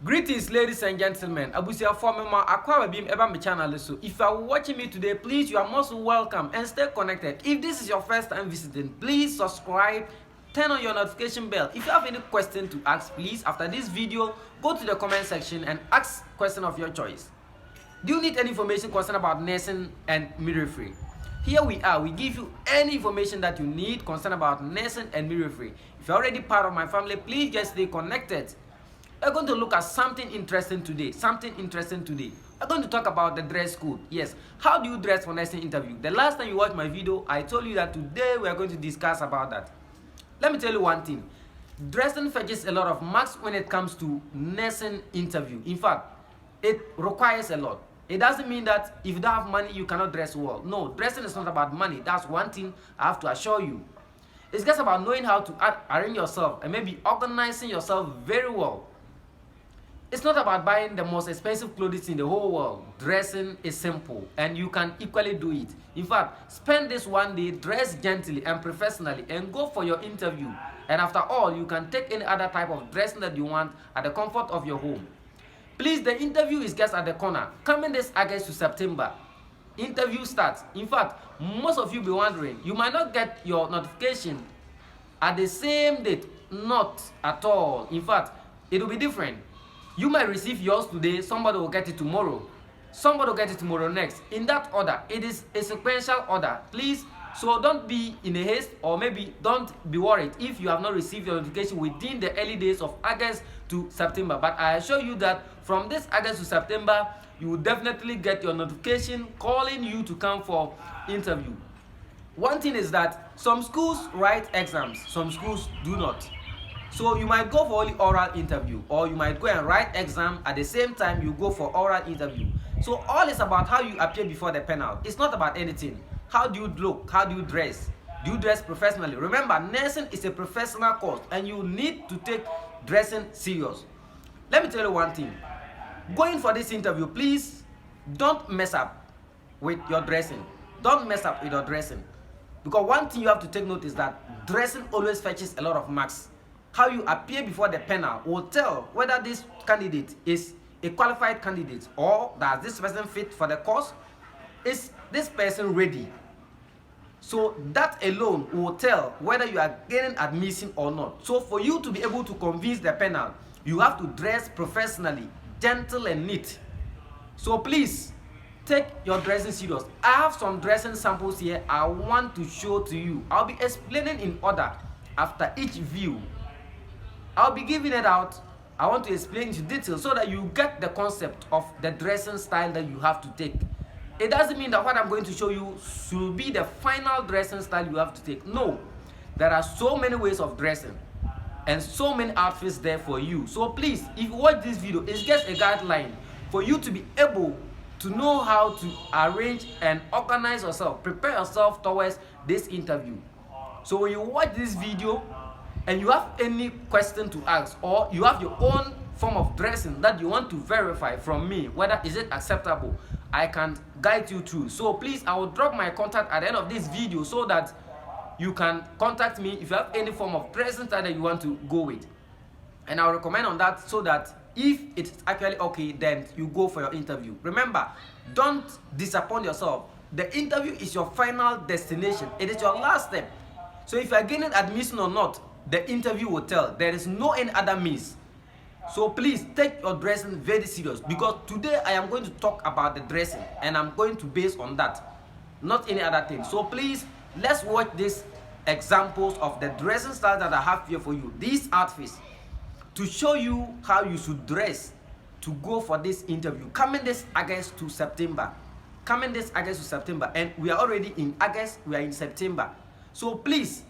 Greetings, ladies and gentlemen. Abusia Formema Aqua Beam Eba my channel. So if you are watching me today, please, you are most welcome and stay connected. If this is your first time visiting, please subscribe, turn on your notification bell. If you have any question to ask, please, after this video, go to the comment section and ask question of your choice. Do you need any information concerned about nursing and midwifery? Here we are. We give you any information that you need concerned about nursing and midwifery. If you're already part of my family, please just stay connected. We're going to look at something interesting today. We're going to talk about the dress code. Yes, how do you dress for nursing interview? The last time you watched my video, I told you that today we are going to discuss about that. Let me tell you one thing. Dressing fetches a lot of marks when it comes to nursing interview. In fact, it requires a lot. It doesn't mean that if you don't have money, you cannot dress well. No, dressing is not about money. That's one thing I have to assure you. It's just about knowing how to arrange yourself and maybe organizing yourself very well. It's not about buying the most expensive clothes in the whole world. Dressing is simple and you can equally do it. In fact, spend this one day, dress gently and professionally and go for your interview. And after all, you can take any other type of dressing that you want at the comfort of your home. Please, the interview is just at the corner. Coming this August to September. Interview starts. In fact, most of you be wondering, you might not get your notification at the same date. Not at all. In fact, it will be different. You might receive yours today, somebody will get it tomorrow. Somebody will get it tomorrow next. In that order, it is a sequential order. Please, so don't be in a haste or maybe don't be worried if you have not received your notification within the early days of August to September. But I assure you that from this August to September, you will definitely get your notification calling you to come for interview. One thing is that some schools write exams, some schools do not. So you might go for only oral interview, or you might go and write exam at the same time you go for oral interview. So all is about how you appear before the panel. It's not about anything. How do you look? How do you dress? Do you dress professionally? Remember, nursing is a professional course and you need to take dressing serious. Let me tell you one thing. Going for this interview, please don't mess up with your dressing. Don't mess up with your dressing. Because one thing you have to take note is that dressing always fetches a lot of marks. How you appear before the panel will tell whether this candidate is a qualified candidate or does this person fit for the course. Is this person ready? So that alone will tell whether you are getting admission or not. So for you to be able to convince the panel, you have to dress professionally, gentle and neat. So please take your dressing serious. I have some dressing samples here I want to show to you. I'll be explaining in order after each view. I'll be giving it out. I want to explain in detail so that you get the concept of the dressing style that you have to take. It doesn't mean that what I'm going to show you should be the final dressing style you have to take. No, there are so many ways of dressing and so many outfits there for you. So please, if you watch this video, it's just a guideline for you to be able to know how to arrange and organize yourself, prepare yourself towards this interview. So when you watch this video, and you have any question to ask or you have your own form of dressing that you want to verify from me, whether is it acceptable, I can guide you through. So please, I will drop my contact at the end of this video so that you can contact me if you have any form of dressing style that you want to go with. And I'll recommend on that so that if it's actually okay, then you go for your interview. Remember, don't disappoint yourself. The interview is your final destination. It is your last step. So if you are getting admission or not, the interview will tell. There is no any other means. So please take your dressing very serious, because today I am going to talk about the dressing and I'm going to base on that, not any other thing. So please, let's watch these examples of the dressing style that I have here for you. These outfits to show you how you should dress to go for this interview. Coming this August to September. And we are already in August, we are in September. So please,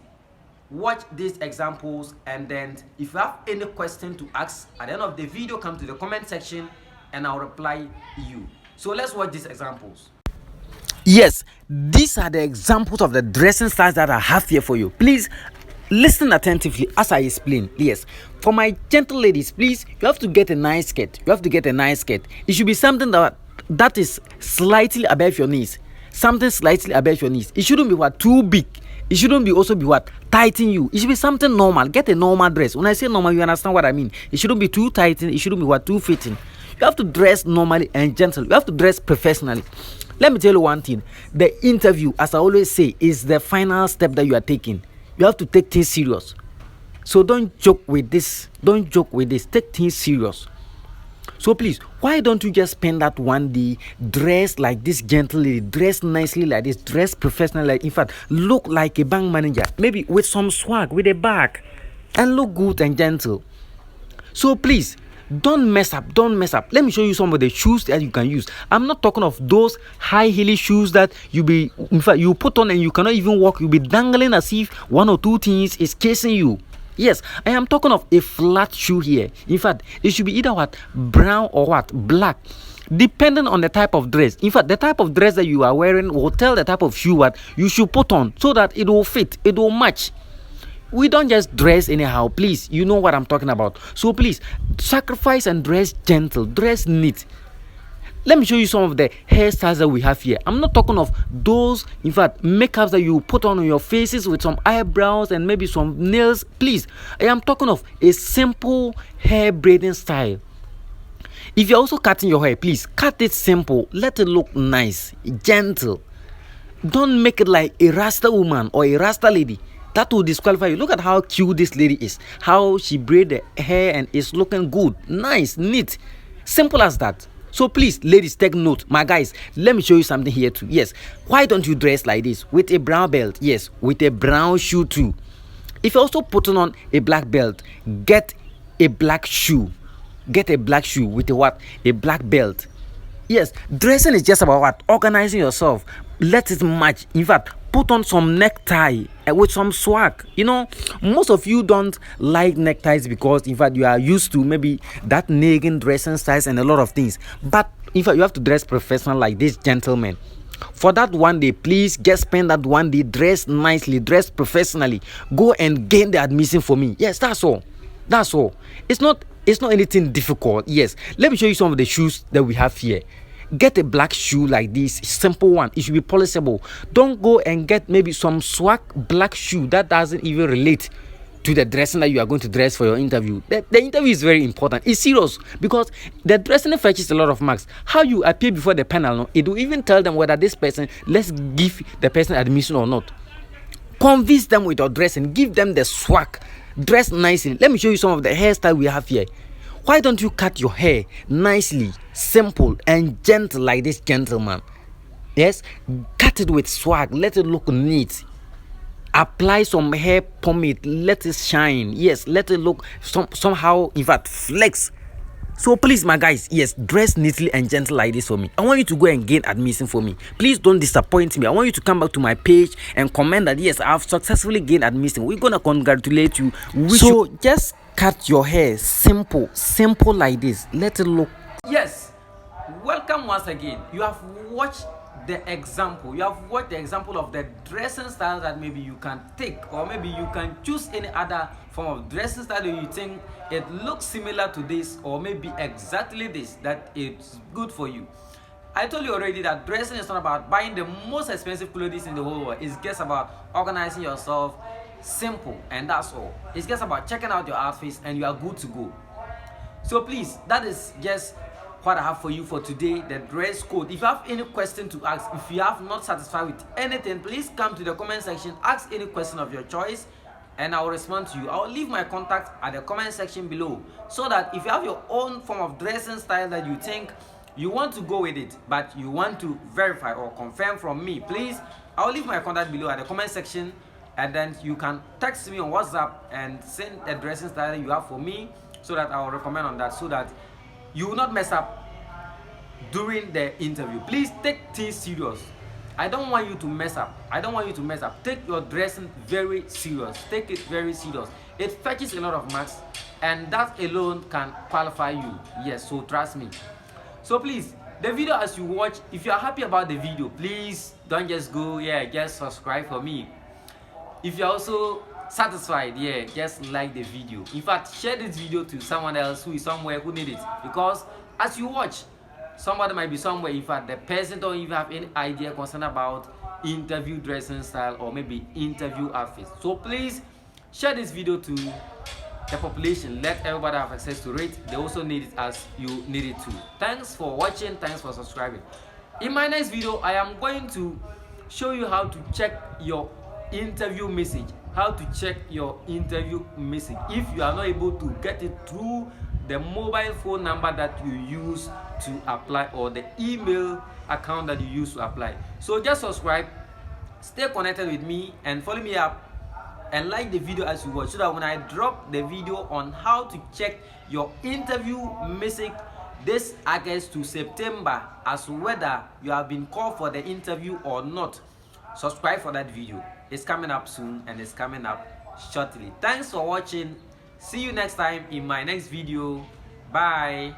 watch these examples, and then if you have any question to ask at the end of the video, come to the comment section and I'll reply you. So let's watch these examples. Yes, these are the examples of the dressing styles that I have here for you. Please listen attentively as I explain. Yes, for my gentle ladies, please, you have to get a nice skirt. It should be something that is slightly above your knees. It shouldn't be too big. It shouldn't be also be what? Tighten you. It should be something normal. Get a normal dress. When I say normal, you understand what I mean. It shouldn't be too tighten. It shouldn't be what? Too fitting. You have to dress normally and gentle. You have to dress professionally. Let me tell you one thing. The interview, as I always say, is the final step that you are taking. You have to take things serious. So don't joke with this. Don't joke with this. Take things serious. So please, why don't you just spend that one day, dress like this gently, dress nicely like this, dress professionally, like, in fact, look like a bank manager, maybe with some swag, with a bag, and look good and gentle. So please, don't mess up. Let me show you some of the shoes that you can use. I'm not talking of those high heel shoes that in fact, you put on and you cannot even walk. You'll be dangling as if one or two things is chasing you. Yes, I am talking of a flat shoe here. In fact, it should be either what? Brown or what? Black. Depending on the type of dress. In fact, the type of dress that you are wearing will tell the type of shoe what you should put on so that it will fit, it will match. We don't just dress anyhow, please. You know what I'm talking about. So please, sacrifice and dress gentle, dress neat. Let me show you some of the hairstyles that we have here. I'm not talking of those, in fact, makeups that you put on your faces with some eyebrows and maybe some nails. Please, I am talking of a simple hair braiding style. If you're also cutting your hair, please cut it simple. Let it look nice, gentle. Don't make it like a Rasta woman or a Rasta lady. That will disqualify you. Look at how cute this lady is. How she braid the hair and is looking good, nice, neat. Simple as that. So please, ladies, take note. My guys, let me show you something here too. Yes, why don't you dress like this with a brown belt? Yes, with a brown shoe too. If you're also putting on a black belt, get a black shoe. Get a black shoe with a what? A black belt. Yes, dressing is just about what? Organizing yourself. Let it match. In fact, put on some necktie with some swag. You know, most of you don't like neckties because, in fact, you are used to maybe that nagging dressing styles and a lot of things. But, in fact, you have to dress professional like this gentleman. For that one day, please just spend that one day, dress nicely, dress professionally. Go and gain the admission for me. Yes, that's all. That's all. It's not anything difficult. Yes, let me show you some of the shoes that we have here. Get a black shoe like this, simple one. It should be polishable. Don't go and get maybe some swag black shoe that doesn't even relate to the dressing that you are going to dress for your interview. The interview is very important. It's serious because the dressing fetches a lot of marks. How you appear before the panel, no, it will even tell them whether this person, let's give the person admission or not. Convince them with your dressing. Give them the swag. Dress nicely. Let me show you some of the hairstyle we have here. Why don't you cut your hair nicely, simple and gentle like this gentleman? Yes, cut it with swag. Let it look neat. Apply some hair pomade. Let it shine. Yes, let it look somehow, in fact, flex. So please, my guys, yes, dress neatly and gentle like this for me. I want you to go and gain admission for me. Please don't disappoint me. I want you to come back to my page and comment that, yes, I've successfully gained admission. We're going to congratulate you. So just cut your hair simple like this. Let it look. Yes, welcome once again. You have watched the example. You have watched the example of the dressing style that maybe you can take, or maybe you can choose any other form of dressing style that you think it looks similar to this, or maybe exactly this, that it's good for you. I told you already that dressing is not about buying the most expensive clothes in the whole world. It's just about organizing yourself, simple, and that's all. It's just about checking out your outfits and you are good to go. So please, that is just what I have for you for today, the dress code. If you have any question to ask, if you have not satisfied with anything, please come to the comment section, ask any question of your choice, and I will respond to you. I will leave my contact at the comment section below, so that if you have your own form of dressing style that you think you want to go with it, but you want to verify or confirm from me, please, I will leave my contact below at the comment section, and then you can text me on WhatsApp and send the dressing style that you have for me, so that I will recommend on that, so that you will not mess up during the interview. Please take things serious. I don't want you to mess up. Take your dressing very serious. Take it very serious. It fetches a lot of marks, and that alone can qualify you. Yes, so trust me. So please, the video as you watch, if you are happy about the video, please don't just go, just subscribe for me. If you're also satisfied, just like the video. In fact, share this video to someone else who is somewhere who need it, because as you watch, somebody might be somewhere, in fact, the person don't even have any idea concerned about interview dressing style or maybe interview outfits. So please share this video to the population. Let everybody have access to it. They also need it as you need it too. Thanks for watching. Thanks for subscribing. In my next video, I am going to show you how to check your interview message. How to check your interview message if you are not able to get it through the mobile phone number that you use to apply or the email account that you use to apply. So just subscribe, stay connected with me, and follow me up and like the video as you watch, so that when I drop the video on how to check your interview message this August to September, as whether you have been called for the interview or not, subscribe for that video. It's coming up soon and it's coming up shortly. Thanks for watching. See you next time in my next video. Bye.